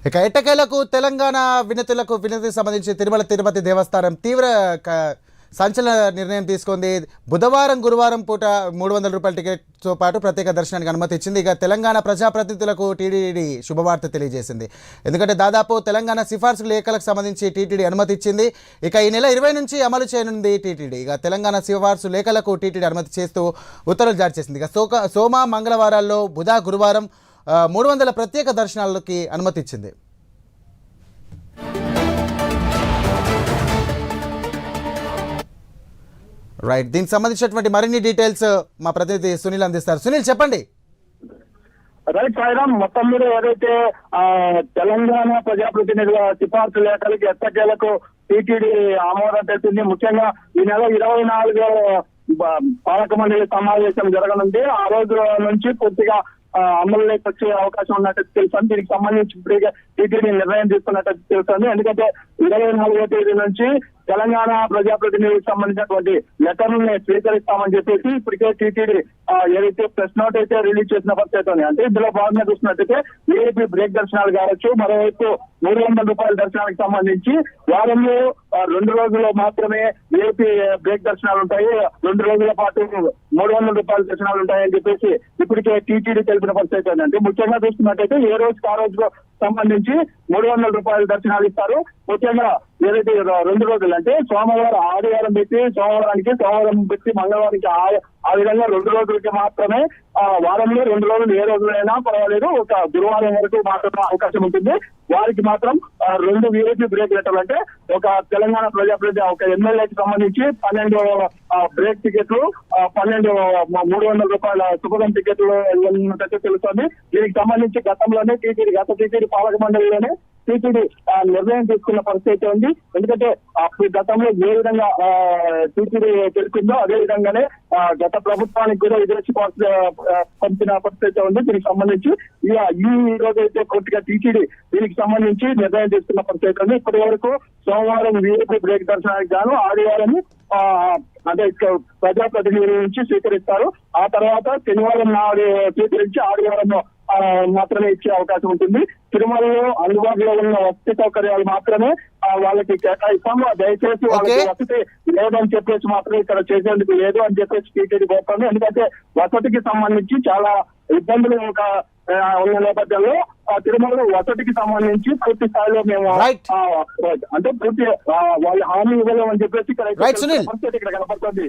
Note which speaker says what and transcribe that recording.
Speaker 1: ఇక ఎట్టకేలకు తెలంగాణ వినతికి సంబంధించి తిరుమల తిరుపతి దేవస్థానం తీవ్ర సంచలన నిర్ణయం తీసుకుంది. బుధవారం గురువారం పూట 300 రూపాయల టికెట్తో పాటు ప్రత్యేక దర్శనానికి అనుమతి ఇచ్చింది. ఇక తెలంగాణ ప్రజాప్రతినిధులకు టీటీడీ శుభవార్త తెలియజేసింది. ఎందుకంటే దాదాపు తెలంగాణ సిఫార్సు లేఖలకు సంబంధించి టీటీడీ అనుమతి ఇచ్చింది. ఇక ఈ నెల 20 నుంచి అమలు చేయనుంది టీటీడీ. ఇక తెలంగాణ సిఫార్సు లేఖలకు టీటీడీ అనుమతి చేస్తూ ఉత్తర్వులు జారీ చేసింది. ఇక సోమ మంగళవారాల్లో బుధ గురువారం 300 ప్రత్యేక దర్శనాలకి అనుమతి ఇచ్చింది. రైట్, దీనికి సంబంధించినటువంటి మరిన్ని డీటెయిల్స్ మా ప్రతినిధి సునీల్ అందిస్తారు. సునీల్, చెప్పండి.
Speaker 2: రైట్ సాయిరామ్, మొత్తం మీద ఏదైతే తెలంగాణ ప్రజాప్రతినిధుల సిఫార్సు లేఖలకి ఎట్టకేలకు టీటీడీ ఆమోదం తెలిపింది. ముఖ్యంగా ఈ నెల 24 పాలక మండలి సమావేశం జరగనుంది. ఆ రోజు నుంచి పూర్తిగా అమలులోకి వచ్చే అవకాశం ఉన్నట్టు తెలుస్తుంది. దీనికి సంబంధించి టీటీడీ నిర్ణయం తీసుకున్నట్టు తెలుస్తుంది. ఎందుకంటే 24వ తేదీ నుంచి తెలంగాణ ప్రజాప్రతినిధులకు సంబంధించినటువంటి లెటర్లని స్వీకరిస్తామని చెప్పేసి ఇప్పటికే టీటీడీ ఏదైతే ప్రెస్ నోట్ అయితే రిలీజ్ చేసిన పరిస్థితి ఉంది. అంటే ఇందులో భాగంగా చూసినట్టయితే ఏపీ బ్రేక్ దర్శనాలు కావచ్చు, మరోవైపు 300 రూపాయల దర్శనానికి సంబంధించి వారంలో 2 రోజుల్లో మాత్రమే ఏపీ బ్రేక్ దర్శనాలు ఉంటాయి, 2 రోజుల పాటు 300 రూపాయల దర్శనాలు ఉంటాయని చెప్పేసి ఇప్పటికే టీటీడీ తెలిపిన పరిస్థితి ఉంది. అంటే ముఖ్యంగా చూస్తున్నట్టయితే ఏ రోజుకి ఆ రోజుకు సంబంధించి 300 రూపాయల దర్శనాలు ఇస్తారు. ముఖ్యంగా ఏదైతే 2 రోజులు అంటే సోమవారం ఆదివారం పెట్టి సోమవారం పెట్టి మంగళవారానికి ఆ విధంగా 2 రోజులకి మాత్రమే వారంలో 2 రోజులు ఏ రోజులైనా పర్వాలేదు, ఒక గురువారం వరకు మాత్రమే అవకాశం ఉంటుంది. వారికి మాత్రం 2 వీఐపీ బ్రేక్ లెటర్లు అంటే ఒక తెలంగాణ ప్రజాప్రతినిధి ఒక ఎమ్మెల్యేకి సంబంధించి 12 బ్రేక్ టికెట్లు, 12 300 రూపాయల సుపదం టికెట్లు ఉన్నట్టు తెలుస్తుంది. దీనికి సంబంధించి గతంలోనే గత టీటీడీ పాలక మండలిలోనే టీటీడీ నిర్ణయం తీసుకున్న పరిస్థితి ఉంది. ఎందుకంటే గతంలో ఏ విధంగా టీటీడీ తెలిపిందో అదే విధంగానే గత ప్రభుత్వానికి కూడా ఎదురొచ్చి పంపిన పరిస్థితి ఉంది. దీనికి సంబంధించి ఈ రోజు అయితే కొద్దిగా టీటీడీ దీనికి సంబంధించి నిర్ణయం తీసుకున్న పరిస్థితి ఉంది. ఇప్పటి వరకు సోమవారం వీఐపీ బ్రేక్ దర్శనానికి గాను ఆదివారం అంటే ప్రజాప్రతినిధుల నుంచి స్వీకరిస్తారు. ఆ తర్వాత శనివారం నాడు స్వీకరించి ఆదివారం మాత్రమే ఇచ్చే అవకాశం ఉంటుంది. తిరుమలలో అందుబాటులో ఉన్న వసతి సౌకర్యాలు మాత్రమే వాళ్ళకి కేటాయిస్తాము. దయచేసి వాళ్ళకి వసతి లేదని చెప్పేసి మాత్రం ఇక్కడ చేసేందుకు లేదు అని చెప్పేసి టీటీడీ కోరుతుంది. ఎందుకంటే వసతికి సంబంధించి చాలా ఇబ్బందులు ఉన్న నేపథ్యంలో తిరుమలలో వసతికి సంబంధించి పూర్తి స్థాయిలో మేము అంటే పూర్తి వాళ్ళు హామీ ఇవ్వలేమని చెప్పేసి ఇక్కడ కనపడుతుంది.